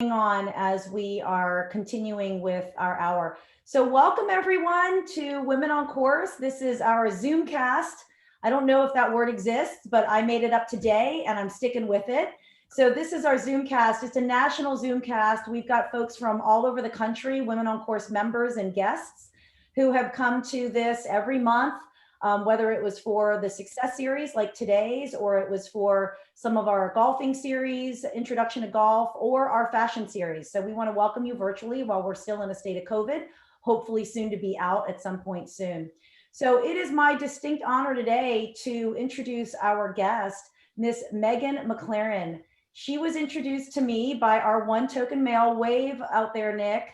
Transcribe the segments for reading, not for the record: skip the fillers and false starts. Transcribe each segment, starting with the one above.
On as we are continuing with our hour. So welcome everyone to Women on Course. This is our Zoom cast. I don't know if that word exists, but I made it up today and I'm sticking with it. So this is our Zoom cast. It's a national Zoom cast. We've got folks from all over the country, Women on Course members and guests who have come to this every month. Whether it was for the success series like today's, or it was for some of our golfing series, introduction to golf, or our fashion series. So we want to welcome you virtually while we're still in a state of COVID, hopefully soon to be out at some point soon. So it is my distinct honor today to introduce our guest, Miss Meghan MacLaren. She was introduced to me by our One Token Mail. Wave out there, Nick.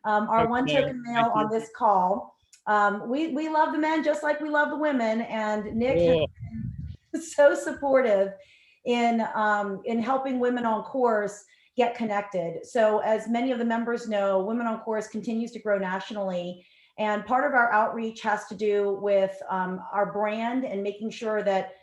Our One Token Mail on this call. We love the men just like we love the women, and Nick has been so supportive in helping Women on Course get connected. So as many of the members know, Women on Course continues to grow nationally, and part of our outreach has to do with our brand and making sure that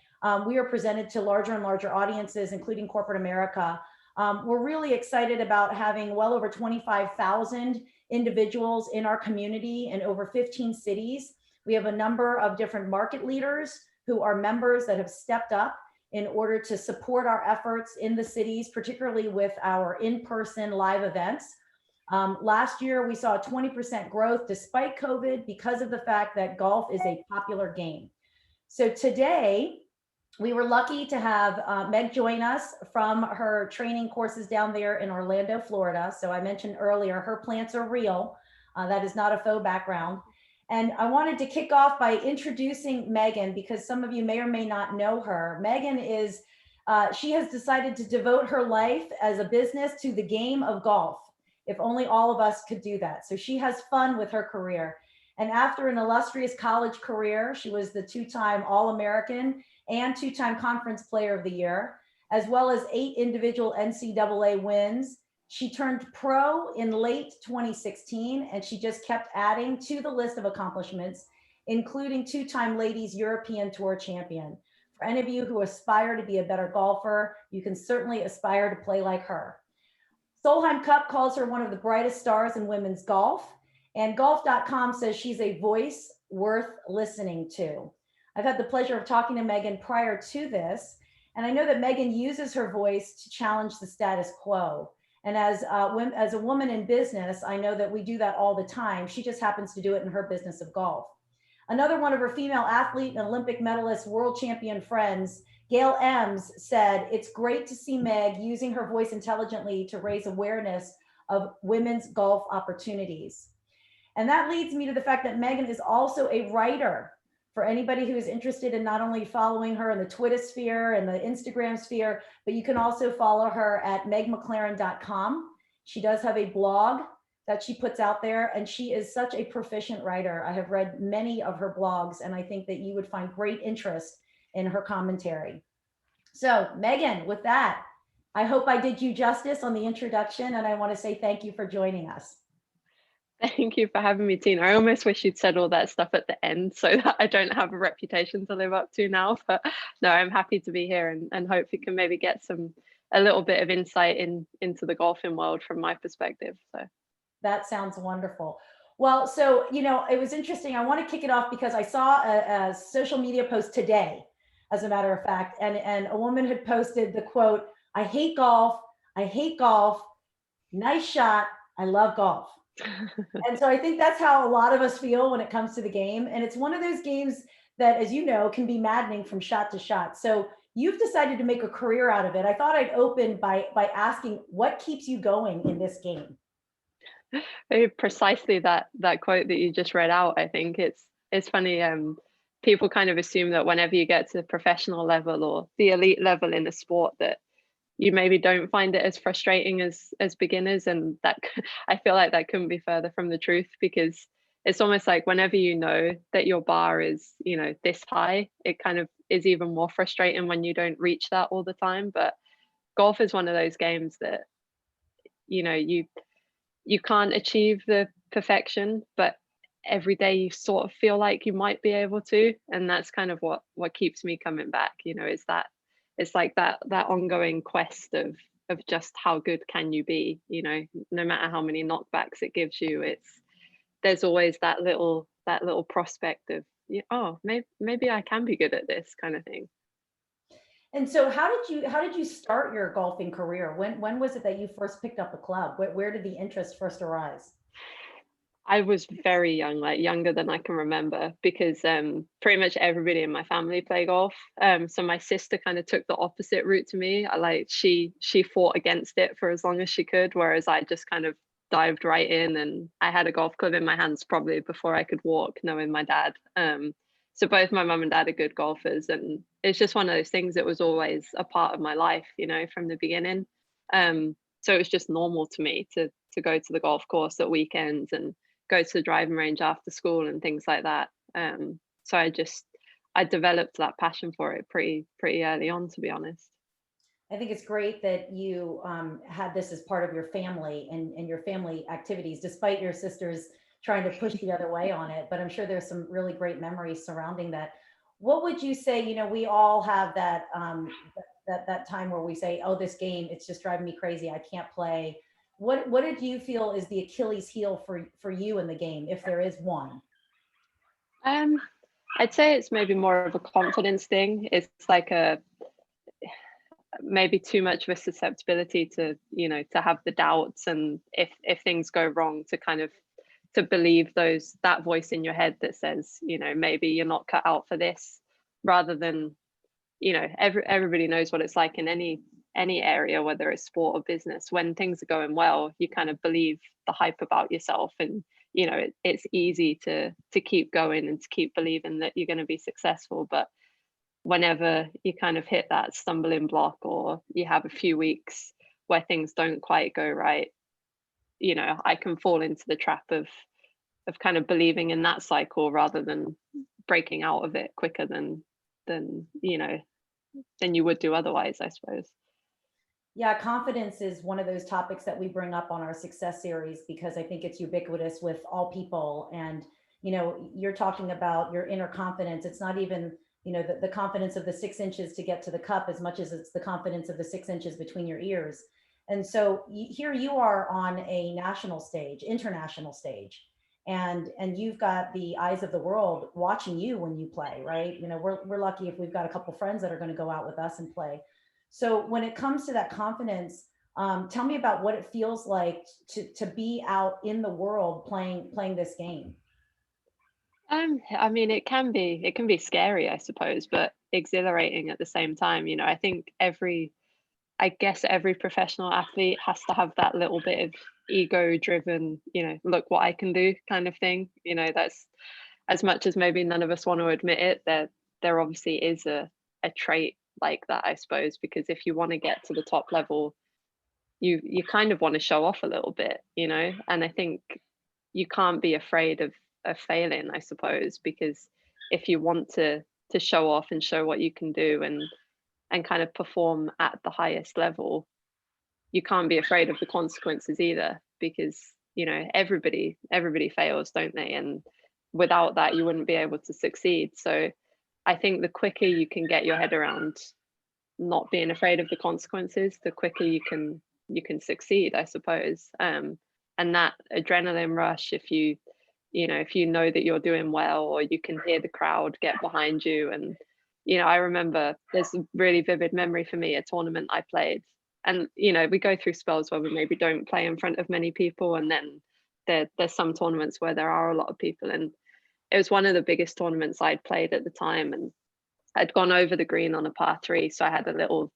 we are presented to larger and larger audiences, including corporate America. We're really excited about having well over 25,000 individuals in our community in over 15 cities. We have a number of different market leaders who are members that have stepped up in order to support our efforts in the cities, particularly with our in-person live events. Last year, we saw a 20% growth despite COVID because of the fact that golf is a popular game. So today, we were lucky to have Meg join us from her training courses down there in Orlando, Florida. So I mentioned earlier, her plants are real. That is not a faux background. And I wanted to kick off by introducing Meghan because some of you may or may not know her. Meghan is, she has decided to devote her life as a business to the game of golf. If only all of us could do that. So she has fun with her career. And after an illustrious college career, she was the two-time All-American and two-time Conference Player of the Year, as well as 8 individual NCAA wins. She turned pro in late 2016, and she just kept adding to the list of accomplishments, including two-time Ladies European Tour champion. For any of you who aspire to be a better golfer, you can certainly aspire to play like her. Solheim Cup calls her one of the brightest stars in women's golf, and golf.com says she's a voice worth listening to. I've had the pleasure of talking to Meghan prior to this, and I know that Meghan uses her voice to challenge the status quo. And as a woman in business, I know that we do that all the time. She just happens to do it in her business of golf. Another one of her female athlete and Olympic medalist, world champion friends, Gail Ems, said, "It's great to see Meg using her voice intelligently to raise awareness of women's golf opportunities." And that leads me to the fact that Meghan is also a writer. For anybody who is interested in not only following her in the Twitter sphere and the Instagram sphere, but you can also follow her at megmaclaren.com. She does have a blog that she puts out there, and she is such a proficient writer. I have read many of her blogs, and I think that you would find great interest in her commentary. So Meghan, with that, I hope I did you justice on the introduction, and I want to say thank you for joining us. Thank you for having me, Tina. I almost wish you'd said all that stuff at the end so that I don't have a reputation to live up to now. But no, I'm happy to be here and hope you can maybe get a little bit of insight into the golfing world from my perspective. So that sounds wonderful. Well, so, you know, it was interesting. I want to kick it off because I saw a social media post today, as a matter of fact, and a woman had posted the quote, "I hate golf. I hate golf. Nice shot. I love golf." And so I think that's how a lot of us feel when it comes to the game. And it's one of those games that, as you know, can be maddening from shot to shot. So you've decided to make a career out of it. I thought I'd open by asking, what keeps you going in this game? precisely that quote that you just read out. I think it's funny. People kind of assume that whenever you get to the professional level or the elite level in a sport, that you maybe don't find it as frustrating as beginners, and that I feel like that couldn't be further from the truth, because it's almost like whenever you know that your bar is, you know, this high, it kind of is even more frustrating when you don't reach that all the time. But golf is one of those games that, you know, you can't achieve the perfection, but every day you sort of feel like you might be able to, and that's kind of what keeps me coming back, you know, is that it's like that ongoing quest of of just how good can you be, no matter how many knockbacks it gives you, there's always that little prospect of, oh, maybe I can be good at this kind of thing. And so how did you start your golfing career? When was it that you first picked up a club? Where did the interest first arise? I was very young, like younger than I can remember, because pretty much everybody in my family play golf. So my sister kind of took the opposite route to me. She fought against it for as long as she could, whereas I just kind of dived right in, and I had a golf club in my hands probably before I could walk, knowing my dad. So both my mum and dad are good golfers, and it's just one of those things that was always a part of my life, from the beginning. So it was just normal to me to go to the golf course at weekends and go to the driving range after school and things like that. So I developed that passion for it pretty early on, to be honest. I think it's great that you had this as part of your family and your family activities, despite your sisters trying to push the other way on it. But I'm sure there's some really great memories surrounding that. What would you say? We all have that time where we say, "Oh, this game, it's just driving me crazy. I can't play." What did you feel is the Achilles heel for you in the game, if there is one? Um, I'd say it's maybe more of a confidence thing. It's like a maybe too much of a susceptibility to have the doubts, and if things go wrong, to kind of to believe that voice in your head that says, maybe you're not cut out for this, rather than, everybody knows what it's like in any area, whether it's sport or business. When things are going well, you kind of believe the hype about yourself, and it's easy to keep going and to keep believing that you're going to be successful. But whenever you kind of hit that stumbling block, or you have a few weeks where things don't quite go right, I can fall into the trap of kind of believing in that cycle, rather than breaking out of it quicker than than you would do otherwise, I suppose. Yeah, confidence is one of those topics that we bring up on our success series because I think it's ubiquitous with all people. And, you're talking about your inner confidence. It's not even, the confidence of the 6 inches to get to the cup as much as it's the confidence of the 6 inches between your ears. And so here you are on a national stage, international stage, and you've got the eyes of the world watching you when you play, right? We're lucky if we've got a couple friends that are going to go out with us and play. So when it comes to that confidence, tell me about what it feels like to be out in the world playing this game. I mean, it can be scary, I suppose, but exhilarating at the same time. I guess every professional athlete has to have that little bit of ego driven, look what I can do kind of thing. That's, as much as maybe none of us want to admit it, there obviously is a trait like that, I suppose, because if you want to get to the top level, you kind of want to show off a little bit, and I think you can't be afraid of failing, I suppose, because if you want to show off and show what you can do, and kind of perform at the highest level, you can't be afraid of the consequences either, because everybody fails, don't they? And without that, you wouldn't be able to succeed. So I think the quicker you can get your head around not being afraid of the consequences, the quicker you can succeed, I suppose. And that adrenaline rush, if you know that you're doing well, or you can hear the crowd get behind you. And I remember, there's a really vivid memory for me, a tournament I played, and we go through spells where we maybe don't play in front of many people, and then there's some tournaments where there are a lot of people. And it was one of the biggest tournaments I'd played at the time, and I'd gone over the green on a par three, so I had a little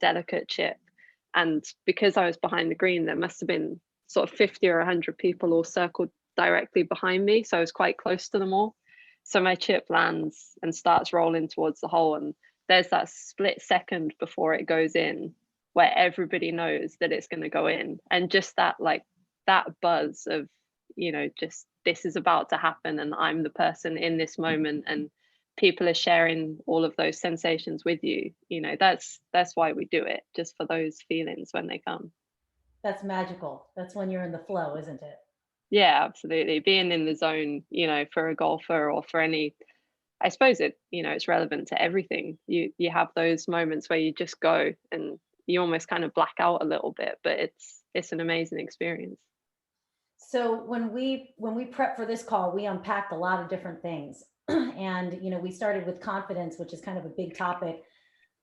delicate chip. And because I was behind the green, there must have been sort of 50 or 100 people all circled directly behind me, so I was quite close to them all. So my chip lands and starts rolling towards the hole, and there's that split second before it goes in where everybody knows that it's going to go in, and just that buzz of, just, this is about to happen, and I'm the person in this moment, and people are sharing all of those sensations with you. That's why we do it, just for those feelings when they come. That's magical. That's when you're in the flow, isn't it? Yeah, absolutely. Being in the zone, for a golfer, or for any, I suppose it's relevant to everything. You have those moments where you just go, and you almost kind of black out a little bit, but it's an amazing experience. So when we prep for this call, we unpacked a lot of different things. And we started with confidence, which is kind of a big topic.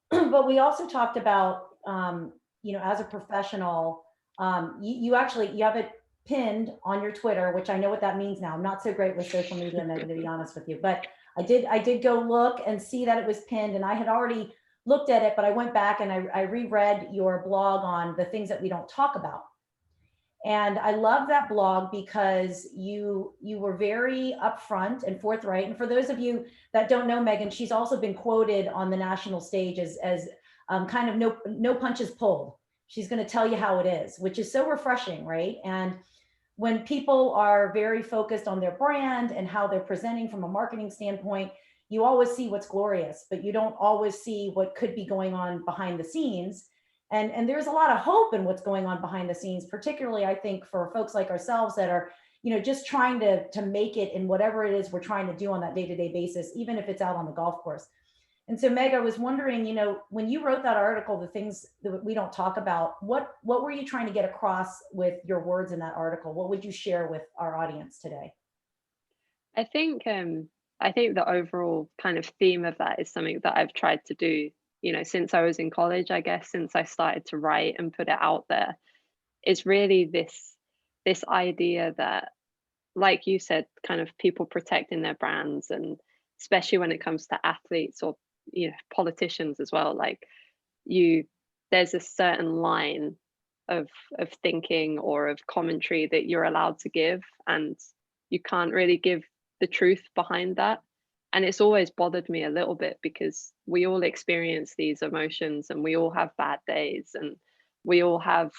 But we also talked about as a professional, you actually you have it pinned on your Twitter, which I know what that means now. I'm not so great with social media, Megan, to be honest with you, but I did go look and see that it was pinned, and I had already looked at it, but I went back and I reread your blog on the things that we don't talk about. And I love that blog because you were very upfront and forthright. And for those of you that don't know Megan, she's also been quoted on the national stage as kind of no punches pulled. She's going to tell you how it is, which is so refreshing, right? And when people are very focused on their brand and how they're presenting from a marketing standpoint, you always see what's glorious, but you don't always see what could be going on behind the scenes. And there's a lot of hope in what's going on behind the scenes, particularly I think for folks like ourselves that are, just trying to make it in whatever it is we're trying to do on that day-to-day basis, even if it's out on the golf course. And so Meg, I was wondering, when you wrote that article, the things that we don't talk about, what were you trying to get across with your words in that article? What would you share with our audience today? I think the overall kind of theme of that is something that I've tried to do, since I was in college, I guess, since I started to write and put it out there, is really this idea that, like you said, kind of people protecting their brands, and especially when it comes to athletes or politicians as well, like there's a certain line of thinking or of commentary that you're allowed to give, and you can't really give the truth behind that. And it's always bothered me a little bit because we all experience these emotions and we all have bad days and we all have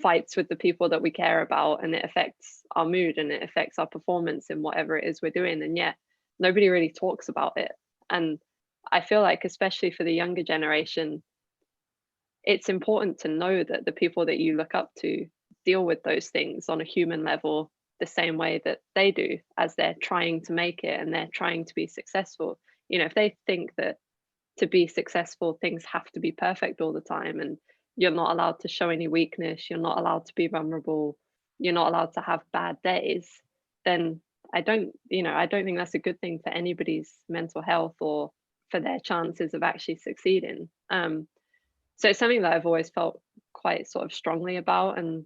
fights with the people that we care about, and it affects our mood and it affects our performance in whatever it is we're doing, and yet nobody really talks about it. And I feel like, especially for the younger generation, it's important to know that the people that you look up to deal with those things on a human level the same way that they do, as they're trying to make it and they're trying to be successful. If they think that to be successful things have to be perfect all the time and you're not allowed to show any weakness, you're not allowed to be vulnerable, you're not allowed to have bad days, then I don't think that's a good thing for anybody's mental health or for their chances of actually succeeding. So it's something that I've always felt quite sort of strongly about, and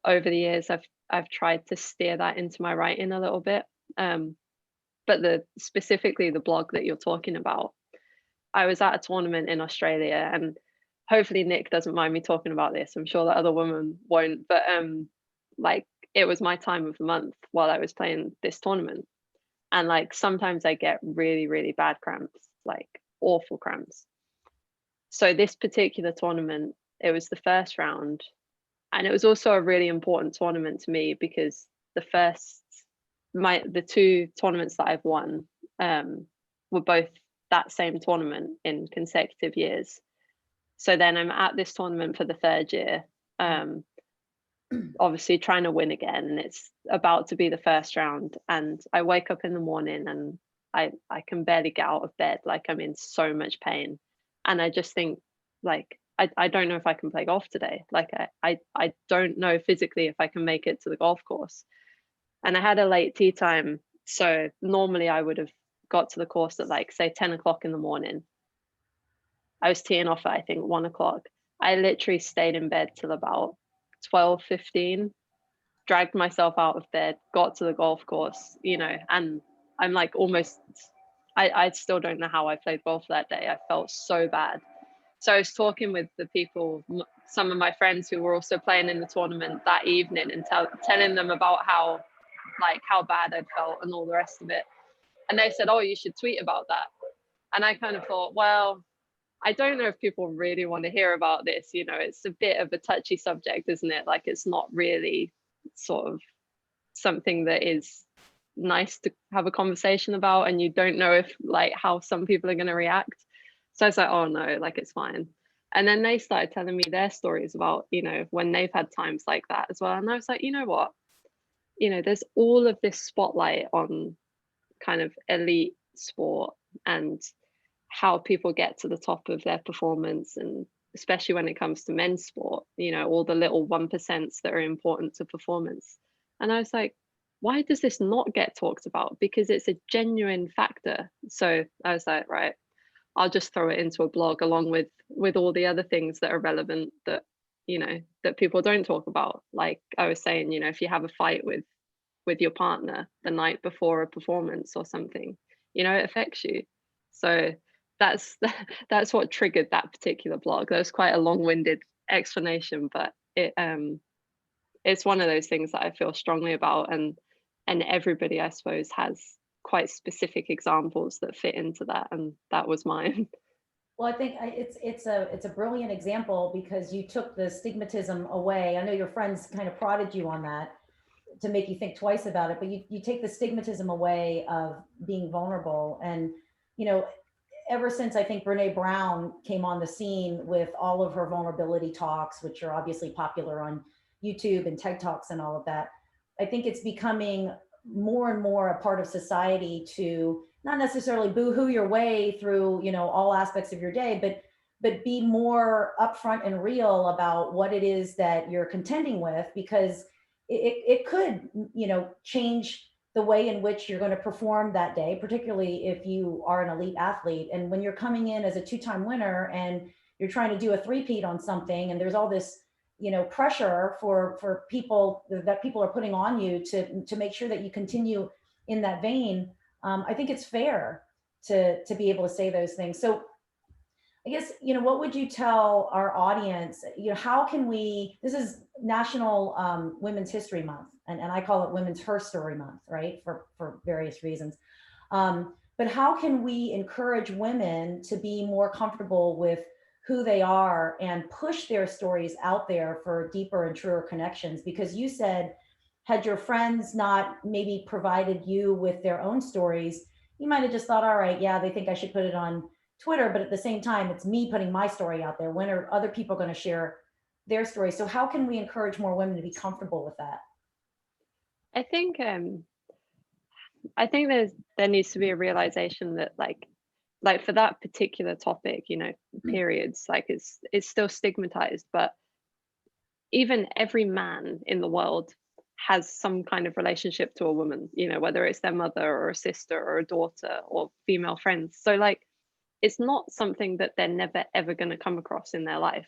over the years I've tried to steer that into my writing a little bit. But specifically the blog that you're talking about, I was at a tournament in Australia, and hopefully Nick doesn't mind me talking about this. I'm sure that other women won't, but like it was my time of the month while I was playing this tournament. And like sometimes I get really, really bad cramps, like awful cramps. So this particular tournament, it was the first round, and it was also a really important tournament to me because the two tournaments that I've won were both that same tournament in consecutive years. So then I'm at this tournament for the third year, obviously trying to win again, and it's about to be the first round, and I wake up in the morning and I can barely get out of bed, like I'm in so much pain, and I just think, like, I don't know if I can play golf today. Like I don't know physically if I can make it to the golf course. And I had a late tee time, so normally I would have got to the course at like say 10 o'clock in the morning. I was teeing off at I think 1 o'clock. I literally stayed in bed till about 12:15, dragged myself out of bed, got to the golf course, and I'm like almost, I still don't know how I played golf that day. I felt so bad. So I was talking with the people, some of my friends who were also playing in the tournament that evening, and telling them about how bad I'd felt and all the rest of it. And they said, "Oh, you should tweet about that." And I kind of thought, well, I don't know if people really want to hear about this. It's a bit of a touchy subject, isn't it? Like, it's not really sort of something that is nice to have a conversation about, and you don't know if like how some people are going to react. So I was like, oh no, like it's fine. And then they started telling me their stories about, when they've had times like that as well. And I was like, you know what? There's all of this spotlight on kind of elite sport and how people get to the top of their performance and especially when it comes to men's sport, all the little 1% that are important to performance. And I was like, why does this not get talked about? Because it's a genuine factor. So I was like, right, I'll just throw it into a blog along with all the other things that are relevant that, that people don't talk about. Like I was saying, if you have a fight with your partner the night before a performance or something, it affects you. So that's that's what triggered that particular blog. That was quite a long-winded explanation, but it's one of those things that I feel strongly about, and everybody, I suppose, has quite specific examples that fit into that, and that was mine. Well, I think it's a brilliant example because you took the stigmatism away. I know your friends kind of prodded you on that to make you think twice about it, but you take the stigmatism away of being vulnerable. And, ever since I think Brene Brown came on the scene with all of her vulnerability talks, which are obviously popular on YouTube and TED Talks and all of that, I think it's becoming more and more a part of society to not necessarily boo-hoo your way through, all aspects of your day, but be more upfront and real about what it is that you're contending with, because it could, change the way in which you're going to perform that day, particularly if you are an elite athlete. And when you're coming in as a two-time winner and you're trying to do a three-peat on something, and there's all this, pressure for people that people are putting on you to make sure that you continue in that vein. I think it's fair to be able to say those things. So I guess, what would you tell our audience? How can we, this is National Women's History Month, and I call it Women's Her Story Month, right? For various reasons. But how can we encourage women to be more comfortable with who they are and push their stories out there for deeper and truer connections? Because you said, had your friends not maybe provided you with their own stories, you might have just thought, all right, yeah, they think I should put it on Twitter, but at the same time, it's me putting my story out there. When are other people going to share their story? So how can we encourage more women to be comfortable with that? I think I think there needs to be a realization that like for that particular topic, periods, like it's still stigmatized, but even every man in the world has some kind of relationship to a woman, whether it's their mother or a sister or a daughter or female friends. So like it's not something that they're never ever going to come across in their life.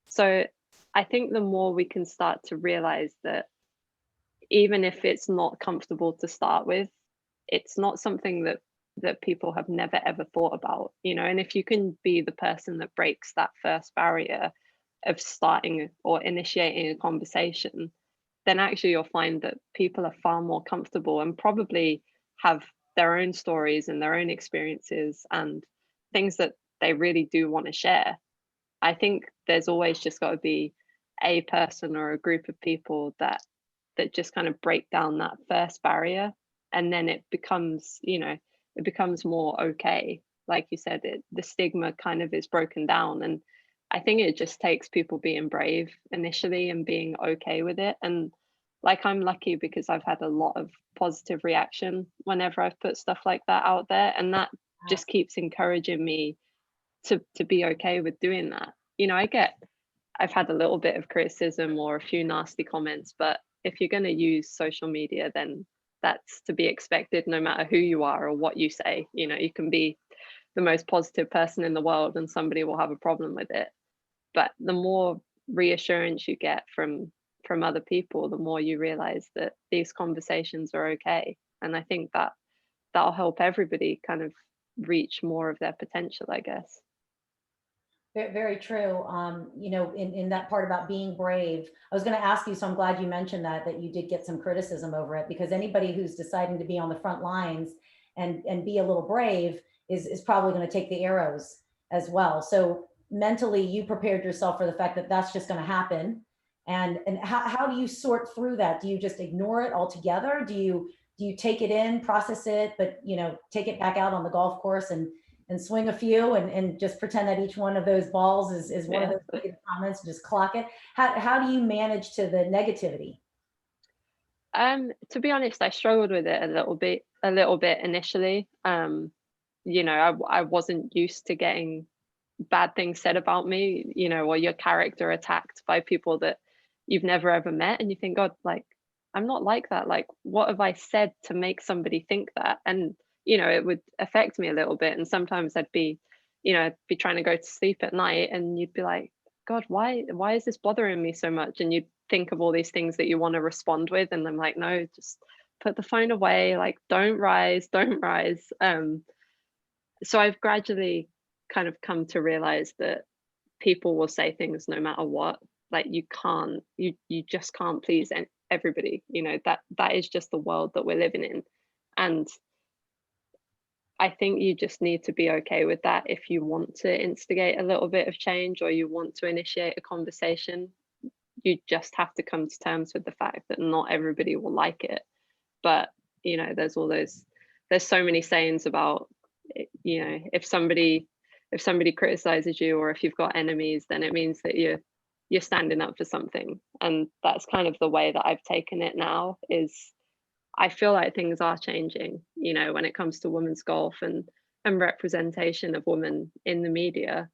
So I think the more we can start to realize that even if it's not comfortable to start with, it's not something that people have never ever thought about, and if you can be the person that breaks that first barrier of starting or initiating a conversation, then actually you'll find that people are far more comfortable and probably have their own stories and their own experiences and things that they really do want to share. I think there's always just got to be a person or a group of people that just kind of break down that first barrier, and then it becomes, it becomes more okay. Like you said, the stigma kind of is broken down, and I think it just takes people being brave initially and being okay with it. And like I'm lucky because I've had a lot of positive reaction whenever I've put stuff like that out there, and that just keeps encouraging me to be okay with doing that. I've had a little bit of criticism or a few nasty comments, but if you're going to use social media, then that's to be expected no matter who you are or what you say. You can be the most positive person in the world and somebody will have a problem with it. But the more reassurance you get from other people, the more you realize that these conversations are okay. And I think that that'll help everybody kind of reach more of their potential, I guess. Very true. In that part about being brave, I was going to ask you, so I'm glad you mentioned that you did get some criticism over it, because anybody who's deciding to be on the front lines and be a little brave is probably going to take the arrows as well. So mentally, you prepared yourself for the fact that that's just going to happen. And how do you sort through that? Do you just ignore it altogether? Do you take it in, process it, but take it back out on the golf course and swing a few and just pretend that each one of those balls is one of those negative comments and just clock it? How do you manage to the negativity? To be honest, I struggled with it a little bit initially. I wasn't used to getting bad things said about me, you know, or your character attacked by people that you've never ever met, and you think, God, like, I'm not like that. Like, what have I said to make somebody think that? And, you know, it would affect me a little bit. And sometimes I'd be, you know, I'd be trying to go to sleep at night and you'd be like, God, why is this bothering me so much? And you'd think of all these things that you want to respond with. And I'm like, no, just put the phone away, like, don't rise, don't rise. So I've gradually kind of come to realize that people will say things no matter what. Like, you just can't please everybody, you know, that is just the world that we're living in. And I think you just need to be okay with that. If you want to instigate a little bit of change or you want to initiate a conversation, you just have to come to terms with the fact that not everybody will like it. But, you know, there's so many sayings about, you know, if somebody criticizes you, or if you've got enemies, then it means that you're standing up for something. And that's kind of the way that I've taken it now. Is I feel like things are changing, you know, when it comes to women's golf and representation of women in the media.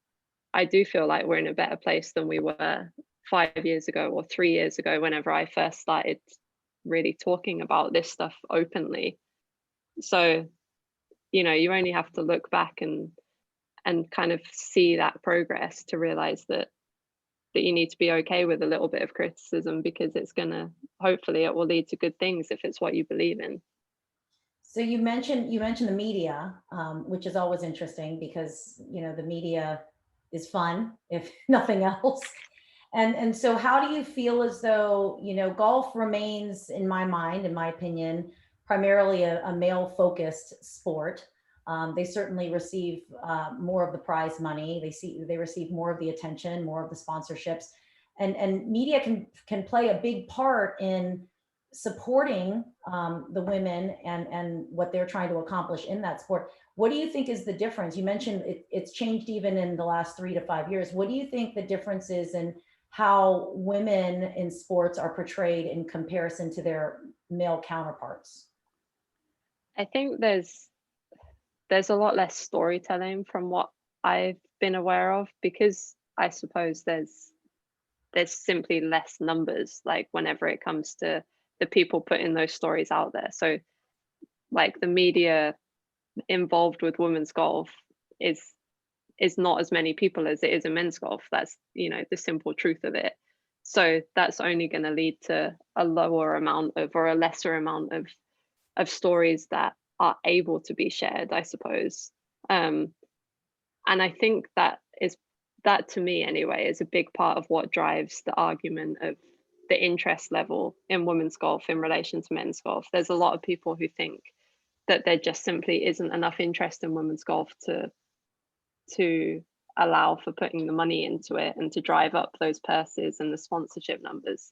I do feel like we're in a better place than we were 5 years ago or 3 years ago, whenever I first started really talking about this stuff openly. So, you know, you only have to look back and kind of see that progress to realize that you need to be okay with a little bit of criticism, because it's gonna, hopefully it will lead to good things if it's what you believe in. So you mentioned the media, which is always interesting because, you know, the media is fun if nothing else. And so how do you feel as though, you know, golf remains, in my mind, in my opinion, primarily a male focused sport. They certainly receive more of the prize money. They receive more of the attention, more of the sponsorships, and media can play a big part in supporting the women and what they're trying to accomplish in that sport. What do you think is the difference? You mentioned it's changed even in the last 3 to 5 years. What do you think the difference is in how women in sports are portrayed in comparison to their male counterparts? I think there's a lot less storytelling from what I've been aware of, because I suppose there's simply less numbers, like, whenever it comes to the people putting those stories out there. So, like, the media involved with women's golf is not as many people as it is in men's golf. That's, you know, the simple truth of it. So that's only going to lead to a lower amount of, or a lesser amount of stories that are able to be shared, I suppose. And I think that to me anyway is a big part of what drives the argument of the interest level in women's golf in relation to men's golf. There's a lot of people who think that there just simply isn't enough interest in women's golf to allow for putting the money into it and to drive up those purses and the sponsorship numbers.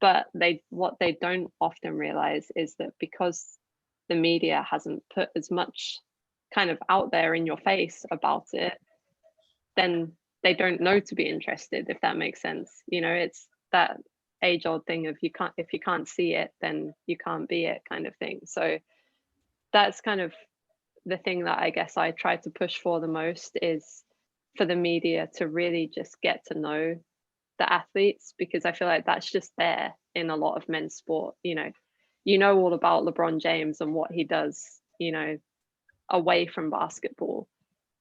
But what they don't often realize is that because the media hasn't put as much kind of out there in your face about it, then they don't know to be interested, if that makes sense. You know, it's that age old thing of, if you can't see it, then you can't be it, kind of thing. So that's kind of the thing that I guess I try to push for the most, is for the media to really just get to know the athletes, because I feel like that's just there in a lot of men's sport. You know all about LeBron James and what he does, you know, away from basketball.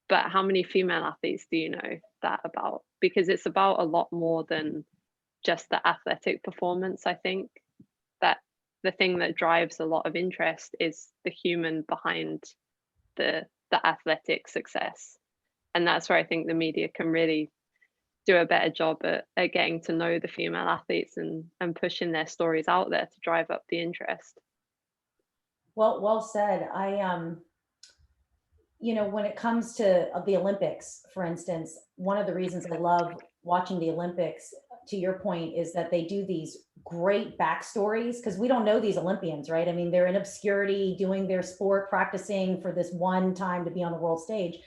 But how many female athletes do you know that about? Because it's about a lot more than just the athletic performance. I think that the thing that drives a lot of interest is the human behind the athletic success. And that's where I think the media can really do a better job at getting to know the female athletes and pushing their stories out there to drive up the interest. Well said. When it comes to the Olympics, for instance, one of the reasons I love watching the Olympics, to your point, is that they do these great backstories, because we don't know these Olympians, right? I mean, they're in obscurity doing their sport, practicing for this one time to be on the world stage.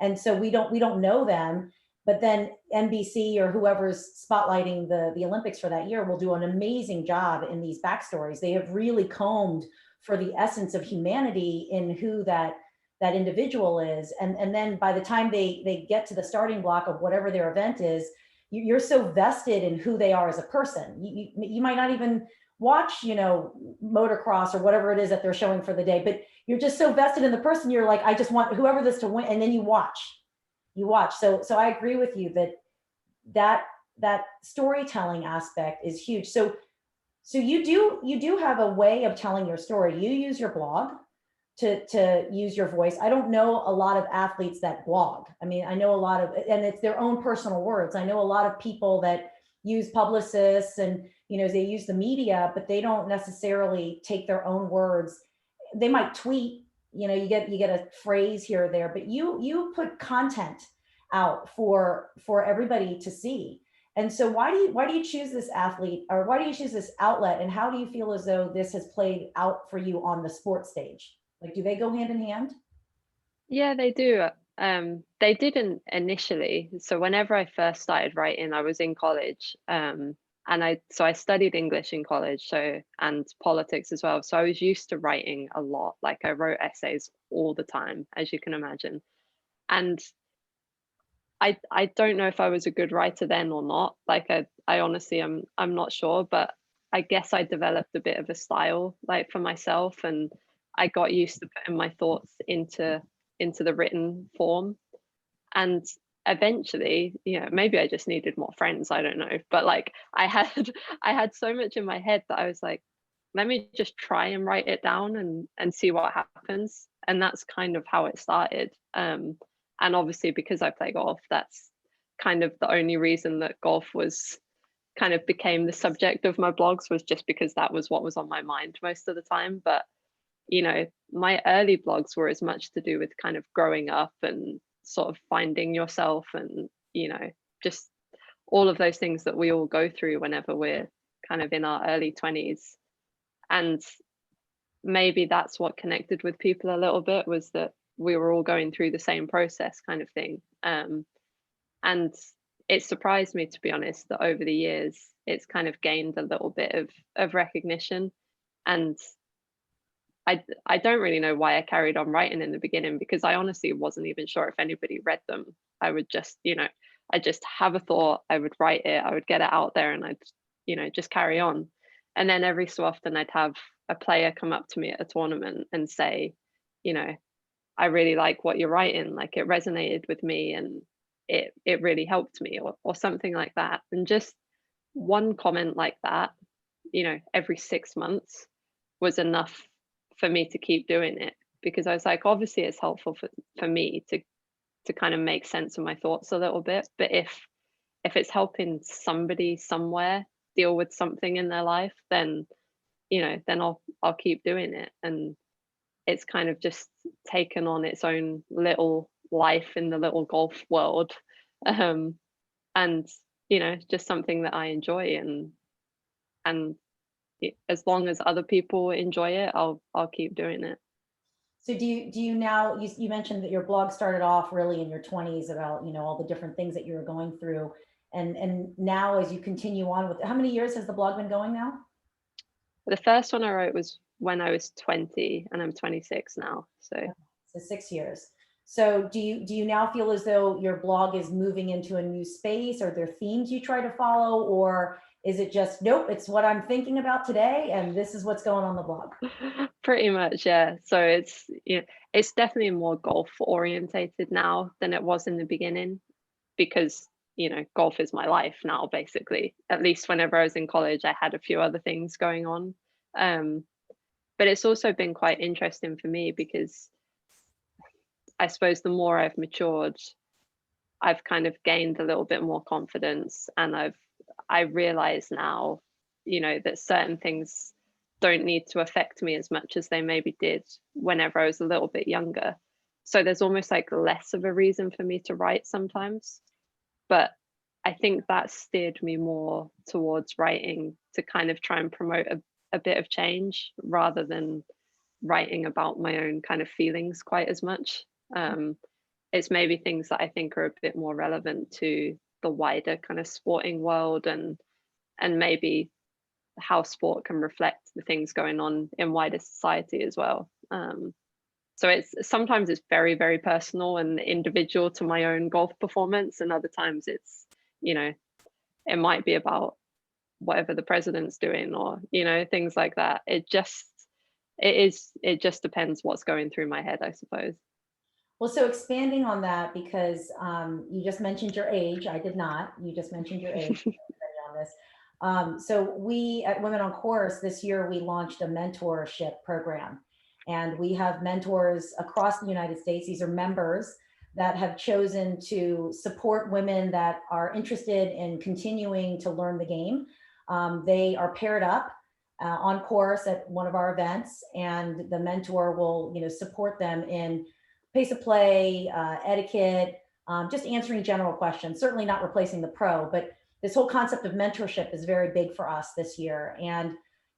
And so we don't know them. But then NBC or whoever's spotlighting the Olympics for that year will do an amazing job in these backstories. They have really combed for the essence of humanity in who that that individual is. And then by the time they get to the starting block of whatever their event is, you're so vested in who they are as a person. You might not even watch, motocross or whatever it is that they're showing for the day, but you're just so vested in the person. You're like, I just want whoever this to win. And then you watch. So I agree with you that storytelling aspect is huge. So you do have a way of telling your story. You use your blog to use your voice. I don't know a lot of athletes that blog. I mean, I know a lot of, and it's their own personal words. I know a lot of people that use publicists and, they use the media, but they don't necessarily take their own words. They might tweet, you get a phrase here or there, but you put content out for everybody to see. And so why do you choose this athlete, or why do you choose this outlet? And how do you feel as though this has played out for you on the sports stage? Like, do they go hand in hand? Yeah, they do. They didn't initially. So whenever I first started writing, I was in college. And I studied English in college, and politics as well. So I was used to writing a lot. Like I wrote essays all the time, as you can imagine. And I don't know if I was a good writer then or not. Like I honestly I'm not sure, but I guess I developed a bit of a style like for myself, and I got used to putting my thoughts into the written form. And eventually, maybe I just needed more friends, I don't know. But like I had so much in my head that I was like, let me just try and write it down and see what happens. And that's kind of how it started. And obviously because I play golf, that's kind of the only reason that golf was kind of became the subject of my blogs, was just because that was what was on my mind most of the time. But my early blogs were as much to do with kind of growing up and sort of finding yourself, and just all of those things that we all go through whenever we're kind of in our early 20s. And maybe that's what connected with people a little bit, was that we were all going through the same process kind of thing. And it surprised me, to be honest, that over the years it's kind of gained a little bit of recognition. And I don't really know why I carried on writing in the beginning, because I honestly wasn't even sure if anybody read them. I would just, I just have a thought, I would write it, I would get it out there, and I'd, just carry on. And then every so often I'd have a player come up to me at a tournament and say, I really like what you're writing, like it resonated with me and it really helped me, or something like that. And just one comment like that, every 6 months was enough for me to keep doing it, because I was like, obviously it's helpful for me to kind of make sense of my thoughts a little bit. But if it's helping somebody somewhere deal with something in their life, then then I'll keep doing it. And it's kind of just taken on its own little life in the little golf world. um and just something that I enjoy, and as long as other people enjoy it, I'll keep doing it. So do you now, you mentioned that your blog started off really in your 20s about, all the different things that you were going through. And now as you continue on with, how many years has the blog been going now? The first one I wrote was when I was 20, and I'm 26 now. So 6 years. So do you now feel as though your blog is moving into a new space? Are there themes you try to follow, or is it just, nope, it's what I'm thinking about today and this is what's going on the blog? Pretty much, yeah. So it's definitely more golf orientated now than it was in the beginning, because golf is my life now, basically. At least whenever I was in college, I had a few other things going on. But it's also been quite interesting for me, because I suppose the more I've matured, I've kind of gained a little bit more confidence, and I realize now, that certain things don't need to affect me as much as they maybe did whenever I was a little bit younger. So there's almost like less of a reason for me to write sometimes. But I think that steered me more towards writing to kind of try and promote a bit of change, rather than writing about my own kind of feelings quite as much. It's maybe things that I think are a bit more relevant to the wider kind of sporting world, and maybe how sport can reflect the things going on in wider society as well. So it's sometimes it's very, very personal and individual to my own golf performance, and other times it's, you know, it might be about whatever the president's doing, or, you know, things like that. It just depends what's going through my head, I suppose. Well, so expanding on that, because you just mentioned your age. I did not. You just mentioned your age on this. So we at Women on Course this year, we launched a mentorship program. And we have mentors across the United States. These are members that have chosen to support women that are interested in continuing to learn the game. They are paired up on course at one of our events, and the mentor will, support them in pace of play, etiquette, just answering general questions. Certainly not replacing the pro, but this whole concept of mentorship is very big for us this year. And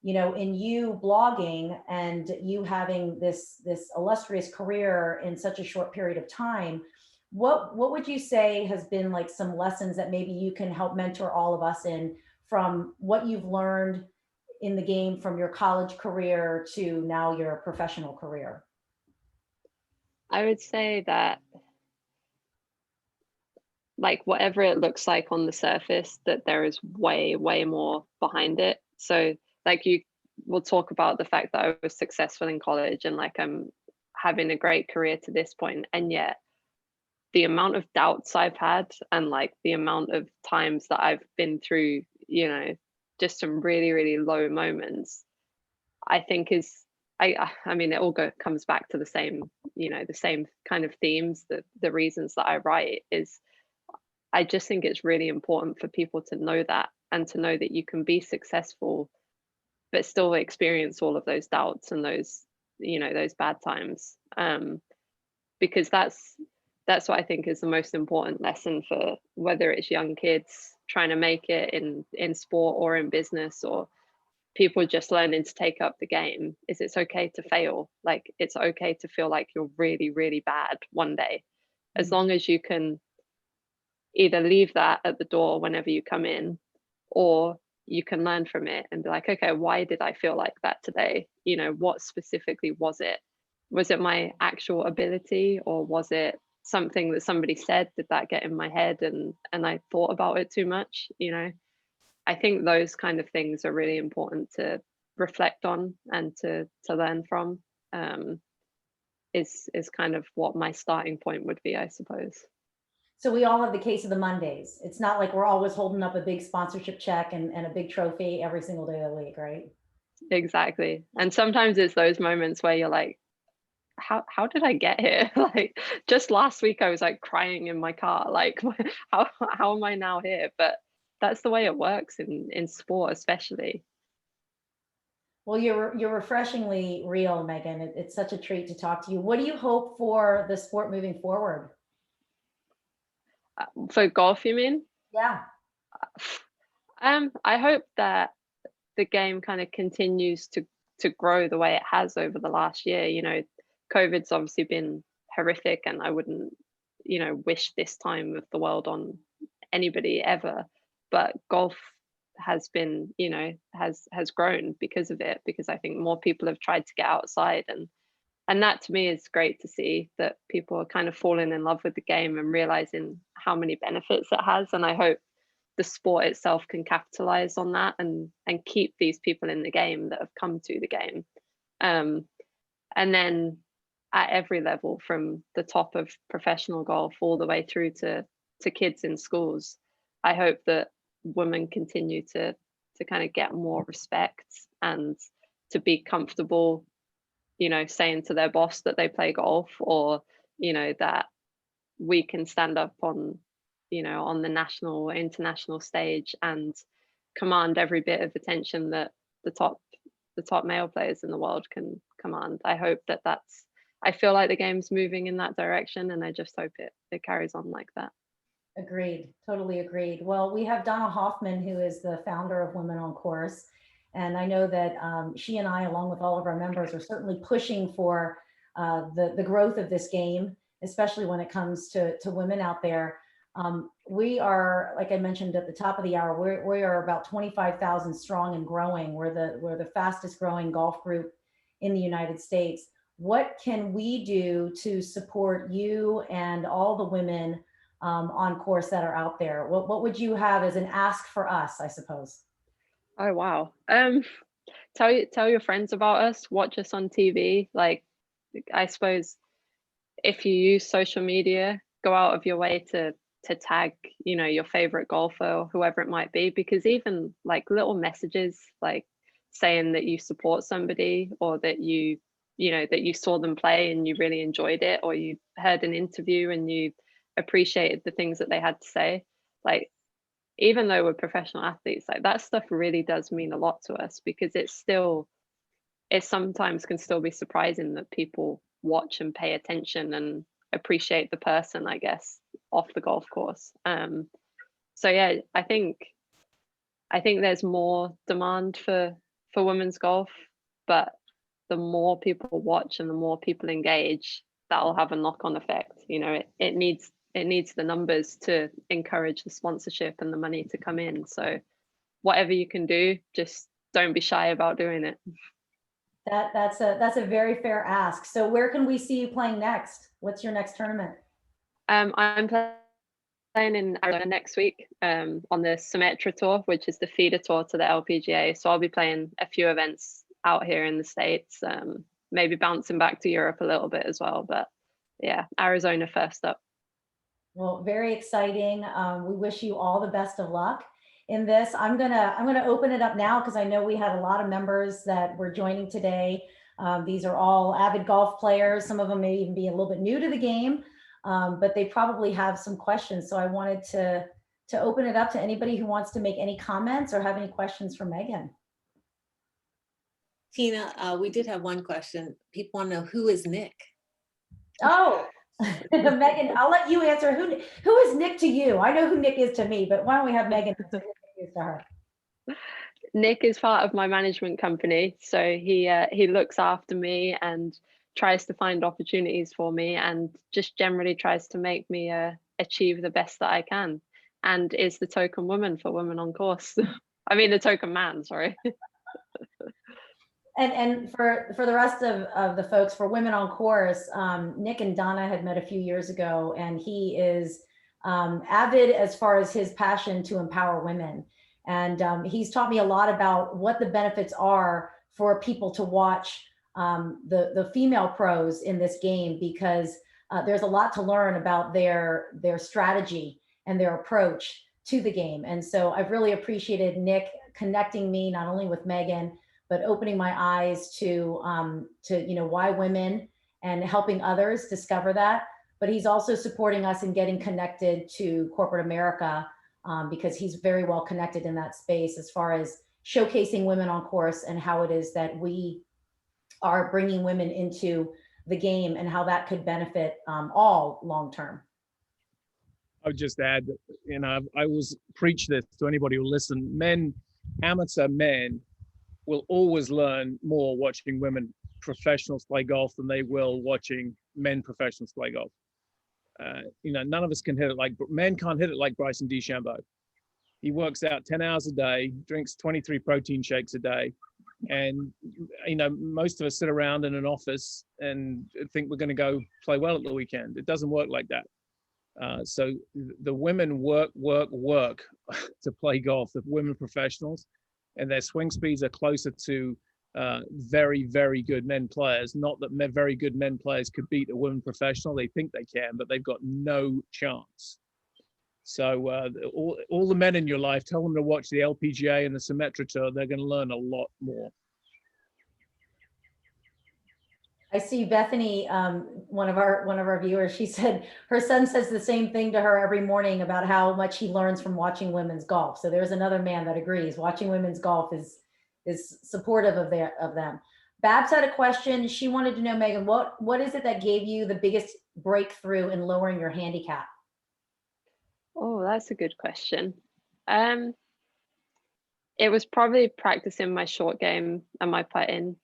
in you blogging and you having this illustrious career in such a short period of time, what would you say has been like some lessons that maybe you can help mentor all of us in, from what you've learned in the game from your college career to now your professional career? I would say that, like, whatever it looks like on the surface, that there is way, way more behind it. So, like, you will talk about the fact that I was successful in college and like I'm having a great career to this point, and yet the amount of doubts I've had, and like the amount of times that I've been through, just some really, really low moments, I think is, I mean, it all comes back to the same, the same kind of themes. The reasons that I write is, I just think it's really important for people to know that, and to know that you can be successful but still experience all of those doubts and those, those bad times. Because that's what I think is the most important lesson, for whether it's young kids trying to make it in sport or in business, or people just learning to take up the game, is it's okay to fail. Like, it's okay to feel like you're really, really bad one day, as long as you can either leave that at the door whenever you come in, or you can learn from it and be like, okay, why did I feel like that today? What specifically was it? Was it my actual ability, or was it something that somebody said? Did that get in my head and I thought about it too much? I think those kind of things are really important to reflect on and to learn from. Is kind of what my starting point would be, I suppose. So we all have the case of the Mondays. It's not like we're always holding up a big sponsorship check and a big trophy every single day of the week, right? Exactly. And sometimes it's those moments where you're like, how did I get here? Like, just last week I was like crying in my car. Like, how am I now here? But that's the way it works in sport, especially. Well, you're refreshingly real, Megan. It's such a treat to talk to you. What do you hope for the sport moving forward? For golf, you mean? Yeah. I hope that the game kind of continues to grow the way it has over the last year. COVID's obviously been horrific, and I wouldn't, wish this time of the world on anybody ever. But golf has been, has grown because of it, because I think more people have tried to get outside, and that to me is great to see, that people are kind of falling in love with the game and realizing how many benefits it has. And I hope the sport itself can capitalize on that, and keep these people in the game that have come to the game. And then at every level, from the top of professional golf all the way through to kids in schools, I hope that women continue to kind of get more respect, and to be comfortable, saying to their boss that they play golf, or, that we can stand up on, on the national or international stage and command every bit of attention that the top male players in the world can command. I hope I feel like the game's moving in that direction, and I just hope it carries on like that. Agreed. Totally agreed. Well, we have Donna Hoffman, who is the founder of Women on Course. And I know that she and I, along with all of our members, are certainly pushing for the growth of this game, especially when it comes to women out there. We are, like I mentioned at the top of the hour, we are about 25,000 strong and growing. We're the fastest growing golf group in the United States. what can we do to support you and all the women on course that are out there? What would you have as an ask for us, I suppose? Oh wow. Tell your friends about us, watch us on TV. Like, I suppose if you use social media, go out of your way to tag, your favorite golfer or whoever it might be, because even like little messages like saying that you support somebody, or that that you saw them play and you really enjoyed it, or you heard an interview and you appreciated the things that they had to say. Like, even though we're professional athletes, like that stuff really does mean a lot to us, because it sometimes can still be surprising that people watch and pay attention and appreciate the person, I guess, off the golf course. So yeah, I think there's more demand for women's golf, but the more people watch and the more people engage, that'll have a knock-on effect. It needs the numbers to encourage the sponsorship and the money to come in. So whatever you can do, just don't be shy about doing it. That's a very fair ask. So where can we see you playing next? What's your next tournament? I'm playing in Arizona next week, on the Symetra Tour, which is the feeder tour to the LPGA. So I'll be playing a few events out here in the States, maybe bouncing back to Europe a little bit as well. But yeah, Arizona first up. Well, very exciting. We wish you all the best of luck in this. I'm gonna open it up now because I know we had a lot of members that were joining today. These are all avid golf players. Some of them may even be a little bit new to the game, but they probably have some questions. So I wanted to open it up to anybody who wants to make any comments or have any questions for Meghan. Tina, we did have one question. People want to know, who is Nick? Oh, Meghan, I'll let you answer. Who is Nick to you? I know who Nick is to me, but why don't we have Meghan answer who Nick is to her? Nick is part of my management company, so he looks after me and tries to find opportunities for me, and just generally tries to make me achieve the best that I can, and is the token woman for Women on Course. I mean, the token man, sorry. And for the rest of the folks, for Women on Course, Nick and Donna had met a few years ago, and he is avid as far as his passion to empower women. And he's taught me a lot about what the benefits are for people to watch the female pros in this game, because there's a lot to learn about their strategy and their approach to the game. And so I've really appreciated Nick connecting me not only with Meghan, but opening my eyes to why women, and helping others discover that. But he's also supporting us in getting connected to corporate America, because he's very well connected in that space as far as showcasing Women on Course and how it is that we are bringing women into the game and how that could benefit all long term. I would just add that, I always preach this to anybody who listen. Amateur men will always learn more watching women professionals play golf than they will watching men professionals play golf. None of us can hit it men can't hit it like Bryson DeChambeau. He works out 10 hours a day, drinks 23 protein shakes a day. And, most of us sit around in an office and think we're going to go play well at the weekend. It doesn't work like that. So the women work to play golf, the women professionals, and their swing speeds are closer to very, very good men players. Not that very good men players could beat a women professional. They think they can, but they've got no chance. So all the men in your life, tell them to watch the LPGA and the Symetra Tour. They're going to learn a lot more. I see Bethany, one of our viewers, she said her son says the same thing to her every morning about how much he learns from watching women's golf. So there's another man that agrees. Watching women's golf is supportive of them. Babs had a question. She wanted to know, Meghan, what is it that gave you the biggest breakthrough in lowering your handicap? Oh, that's a good question. It was probably practicing my short game and my putting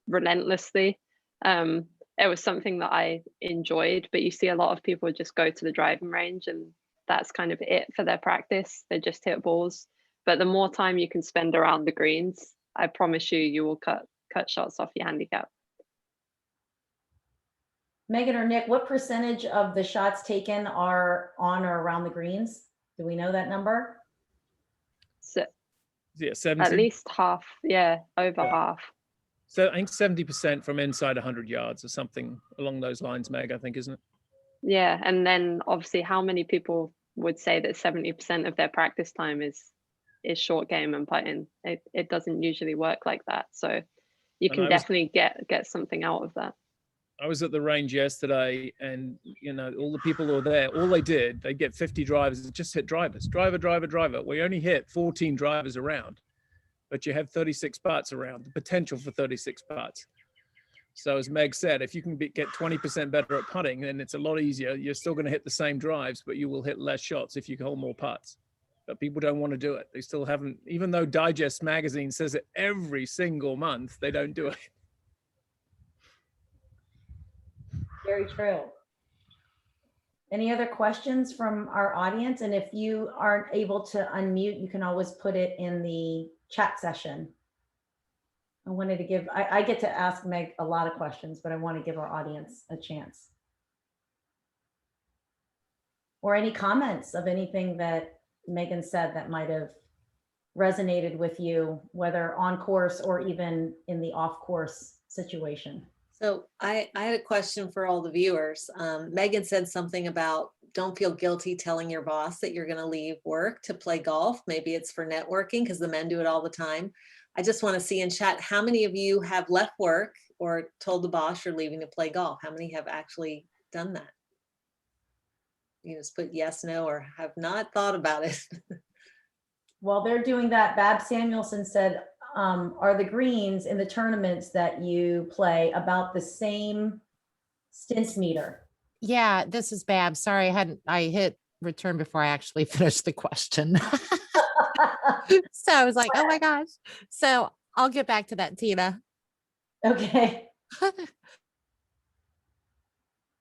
relentlessly. It was something that I enjoyed, but you see a lot of people just go to the driving range and that's kind of it for their practice. They just hit balls. But the more time you can spend around the greens, I promise you will cut shots off your handicap. Megan or Nick, what percentage of the shots taken are on or around the greens? Do we know that number? So Yeah, at 70. least half, yeah, over Yeah. half. So I think 70% from inside 100 yards or something along those lines, Meg, I think, isn't it? Yeah, and then obviously how many people would say that 70% of their practice time is short game and putting? It doesn't usually work like that. So you And can I was definitely get something out of that. I was at the range yesterday, and all the people who were there, all they did, they get 50 drivers, just hit drivers, driver. We only hit 14 drivers around, but you have 36 putts around, the potential for 36 putts. So as Meg said, if you can get 20% better at putting, then it's a lot easier. You're still going to hit the same drives, but you will hit less shots if you hold more putts. But people don't want to do it. They still haven't, even though Digest magazine says it every single month, they don't do it. Very true. Any other questions from our audience? And if you aren't able to unmute, you can always put it in the chat session. I wanted to give, I get to ask Meg a lot of questions, but I want to give our audience a chance. Or any comments of anything that Megan said that might have resonated with you, whether on course or even in the off course situation. So I had a question for all the viewers. Megan said something about don't feel guilty telling your boss that you're going to leave work to play golf. Maybe it's for networking because the men do it all the time. I just want to see in chat, how many of you have left work or told the boss you're leaving to play golf? How many have actually done that? You just put yes, no, or have not thought about it. While they're doing that, Bab Samuelson said, are the greens in the tournaments that you play about the same stints meter? Yeah, this is Bab. Sorry, I hit return before I actually finished the question. So I was like, oh my gosh. So I'll get back to that, Tina. Okay.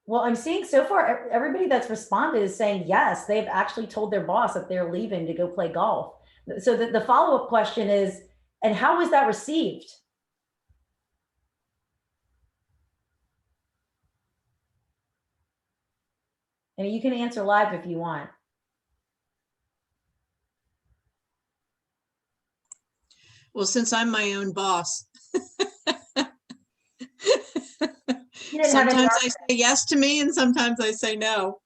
Well, I'm seeing so far, everybody that's responded is saying yes, they've actually told their boss that they're leaving to go play golf. So the follow-up question is, and how was that received? And you can answer live if you want. Well, since I'm my own boss, sometimes I say yes to me and sometimes I say no.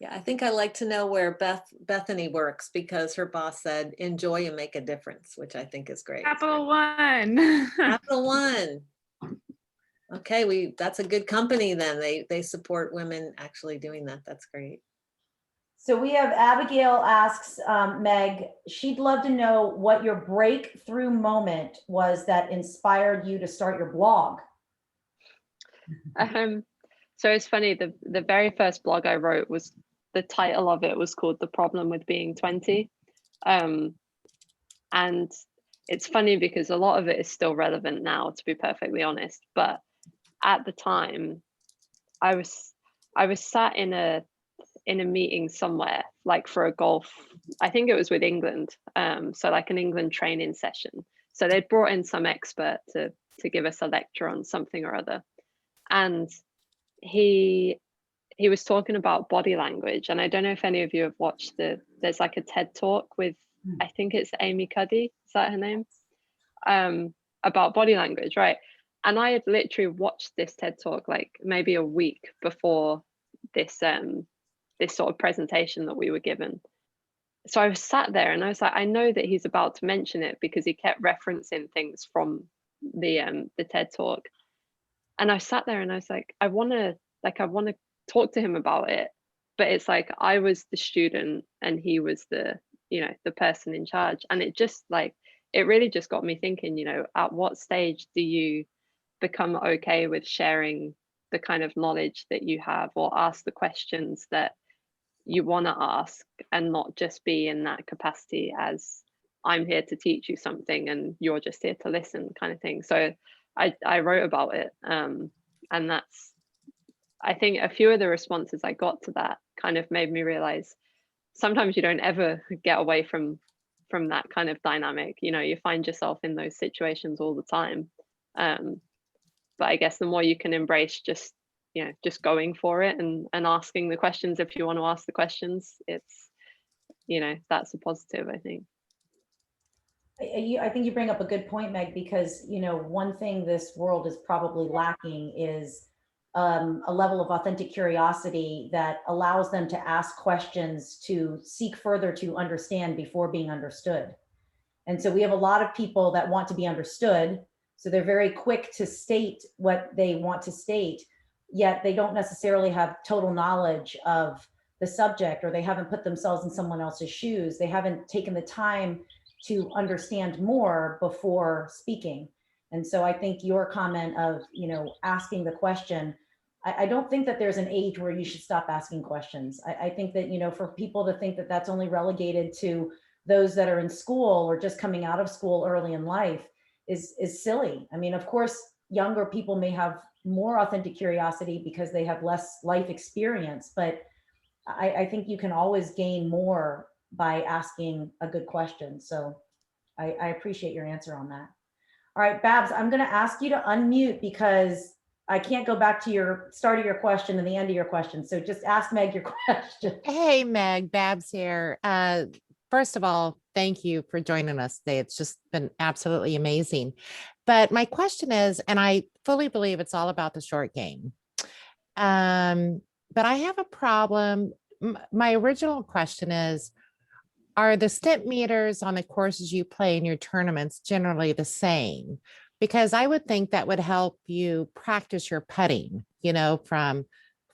Yeah, I think I like to know where Bethany works because her boss said, enjoy and make a difference, which I think is great. Capital One. Capital One. Okay, that's a good company then. They support women actually doing that. That's great. So we have Abigail asks Meg, she'd love to know what your breakthrough moment was that inspired you to start your blog. So it's funny, the very first blog I wrote was, the title of it was called The Problem with Being 20. And it's funny because a lot of it is still relevant now, to be perfectly honest. But at the time, I was sat in a meeting somewhere, like for a golf, I think it was with England. So like an England training session. So they'd brought in some expert to give us a lecture on something or other. And he was talking about body language. And I don't know if any of you have watched there's like a TED talk with, I think it's Amy Cuddy, is that her name? About body language, right? And I had literally watched this TED talk like maybe a week before this sort of presentation that we were given. So I was sat there and I was like, I know that he's about to mention it because he kept referencing things from the TED talk. And I sat there and I was like, I want to talk to him about it, but it's like I was the student and he was the person in charge. And it just it really just got me thinking, at what stage do you become okay with sharing the kind of knowledge that you have, or ask the questions that you want to ask, and not just be in that capacity as I'm here to teach you something and you're just here to listen kind of thing. So I wrote about it, and that's, I think a few of the responses I got to that kind of made me realize sometimes you don't ever get away from from that kind of dynamic. You know, you find yourself in those situations all the time. But I guess the more you can embrace just, you know, just going for it and asking the questions if you want to ask the questions, it's, you know, that's a positive, I think. I think you bring up a good point, Meg, because, you know, one thing this world is probably lacking is a level of authentic curiosity that allows them to ask questions, to seek further to understand before being understood. And so we have a lot of people that want to be understood. So they're very quick to state what they want to state, yet they don't necessarily have total knowledge of the subject, or they haven't put themselves in someone else's shoes. They haven't taken the time to understand more before speaking. And so I think your comment of, you know, asking the question, I don't think that there's an age where you should stop asking questions. I think that, you know, for people to think that that's only relegated to those that are in school or just coming out of school early in life is silly. I mean, of course, younger people may have more authentic curiosity because they have less life experience, but I think you can always gain more by asking a good question. So I appreciate your answer on that. All right, Babs, I'm going to ask you to unmute because I can't go back to your start of your question and the end of your question. So just ask Meg your question. Hey, Meg, Babs here. First of all, thank you for joining us today. It's just been absolutely amazing. But my question is, and I fully believe it's all about the short game. But I have a problem. My original question is, are the stimp meters on the courses you play in your tournaments generally the same? Because I would think that would help you practice your putting, you know, from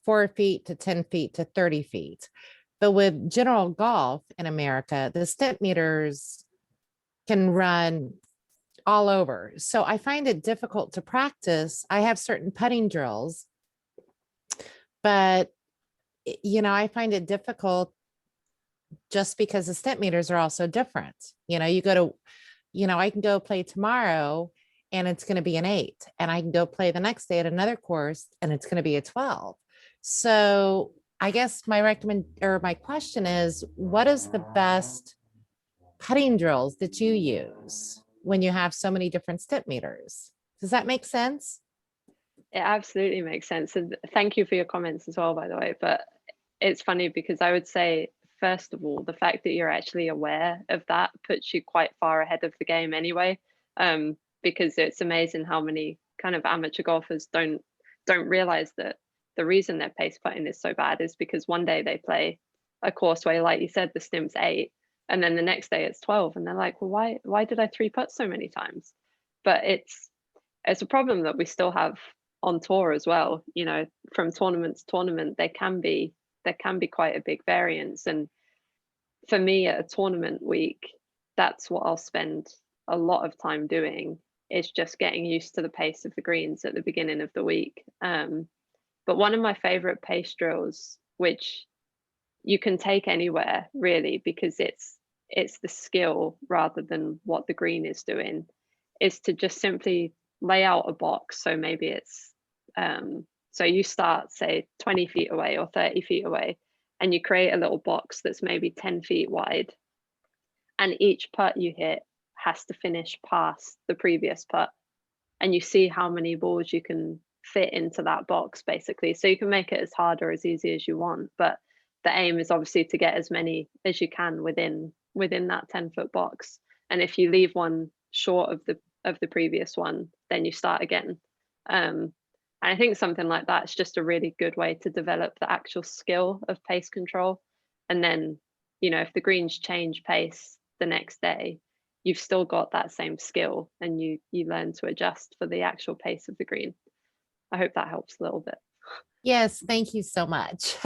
4 feet to 10 feet to 30 feet. But with general golf in America, the stimp meters can run all over. So I find it difficult to practice. I have certain putting drills, but, you know, I find it difficult just because the stimp meters are also different. You know, you go to, you know, I can go play tomorrow and it's going to be an 8, and I can go play the next day at another course and it's going to be a 12. So I guess my question is, what is the best putting drills that you use when you have so many different stimp meters? Does that make sense? It absolutely makes sense. And thank you for your comments as well, by the way. But it's funny because I would say, first of all, the fact that you're actually aware of that puts you quite far ahead of the game anyway. Because it's amazing how many kind of amateur golfers don't realize that the reason their pace putting is so bad is because one day they play a course where, like you said, the stimp's 8, and then the next day it's 12, and they're like, well, why did I 3-putt so many times? But it's a problem that we still have on tour as well. You know, from tournament to tournament, there can be quite a big variance. And for me, at a tournament week, that's what I'll spend a lot of time doing, is just getting used to the pace of the greens at the beginning of the week. But one of my favorite pace drills, which you can take anywhere really, because it's the skill rather than what the green is doing, is to just simply lay out a box. So maybe it's so you start, say, 20 feet away or 30 feet away, and you create a little box that's maybe 10 feet wide, and each putt you hit has to finish past the previous putt, and you see how many balls you can fit into that box, basically. So you can make it as hard or as easy as you want, but the aim is obviously to get as many as you can within that 10-foot box. And if you leave one short of the previous one, then you start again. And I think something like that is just a really good way to develop the actual skill of pace control. And then, you know, if the greens change pace the next day, you've still got that same skill, and you learn to adjust for the actual pace of the green. I hope that helps a little bit. Yes, thank you so much.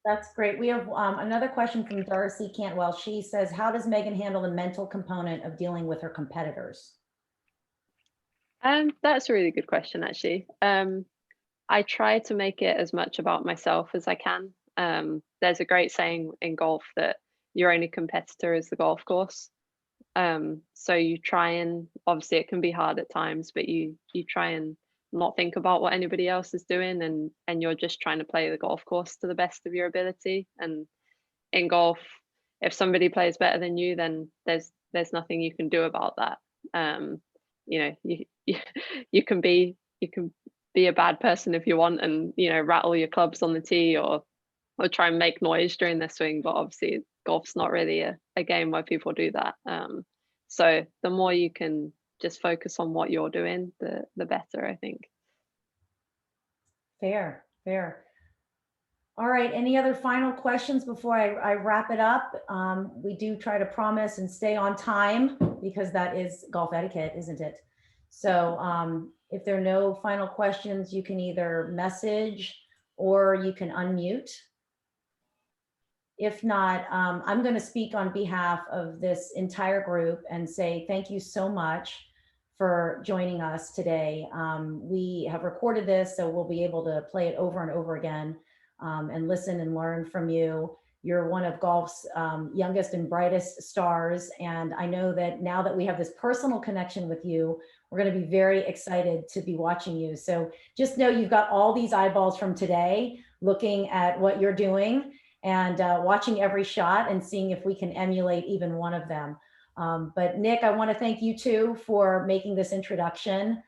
That's great. We have another question from Darcy Cantwell. She says, how does Megan handle the mental component of dealing with her competitors? That's a really good question, actually. I try to make it as much about myself as I can. There's a great saying in golf that your only competitor is the golf course. So you try, and obviously it can be hard at times, but you try and not think about what anybody else is doing, and you're just trying to play the golf course to the best of your ability. And in golf, if somebody plays better than you, then there's nothing you can do about that. You know, you can be a bad person if you want, and you know, rattle your clubs on the tee or try and make noise during their swing. But obviously, golf's not really a game where people do that. So the more you can just focus on what you're doing, the better, I think. Fair. All right, any other final questions before I wrap it up? We do try to promise and stay on time because that is golf etiquette, isn't it? So if there are no final questions, you can either message or you can unmute. If not, I'm going to speak on behalf of this entire group and say thank you so much for joining us today. We have recorded this, so we'll be able to play it over and over again and listen and learn from you. You're one of golf's youngest and brightest stars. And I know that now that we have this personal connection with you, we're going to be very excited to be watching you. So just know you've got all these eyeballs from today looking at what you're doing and watching every shot and seeing if we can emulate even one of them. But Nick, I want to thank you too for making this introduction.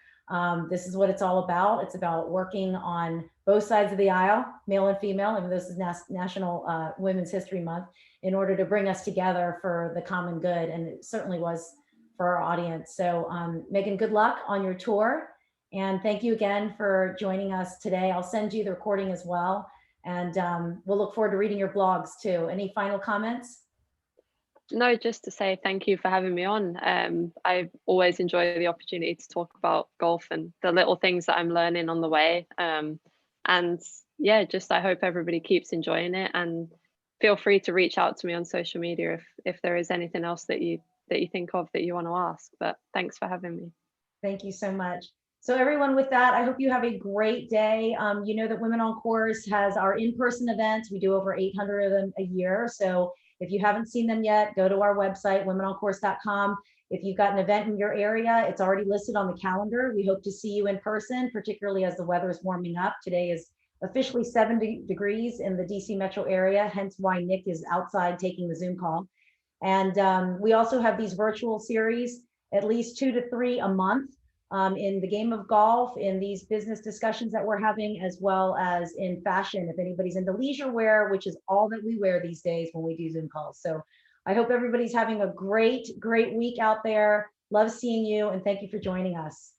This is what it's all about. It's about working on both sides of the aisle, male and female, and this is National Women's History Month, in order to bring us together for the common good. And it certainly was for our audience. So Meghan, good luck on your tour. And thank you again for joining us today. I'll send you the recording as well. And we'll look forward to reading your blogs too. Any final comments? No, just to say thank you for having me on. I always enjoy the opportunity to talk about golf and the little things that I'm learning on the way. And yeah, just I hope everybody keeps enjoying it, and feel free to reach out to me on social media if there is anything else that you think of that you want to ask. But thanks for having me. Thank you so much. So everyone, with that, I hope you have a great day. You know that Women on Course has our in-person events. We do over 800 of them a year. So if you haven't seen them yet, go to our website, womenoncourse.com. If you've got an event in your area, it's already listed on the calendar. We hope to see you in person, particularly as the weather is warming up. Today is officially 70 degrees in the DC metro area, hence why Nick is outside taking the Zoom call. And we also have these virtual series, at least 2 to 3 a month. In the game of golf, in these business discussions that we're having, as well as in fashion, if anybody's into leisure wear, which is all that we wear these days when we do Zoom calls. So I hope everybody's having a great week out there. Love seeing you, and thank you for joining us.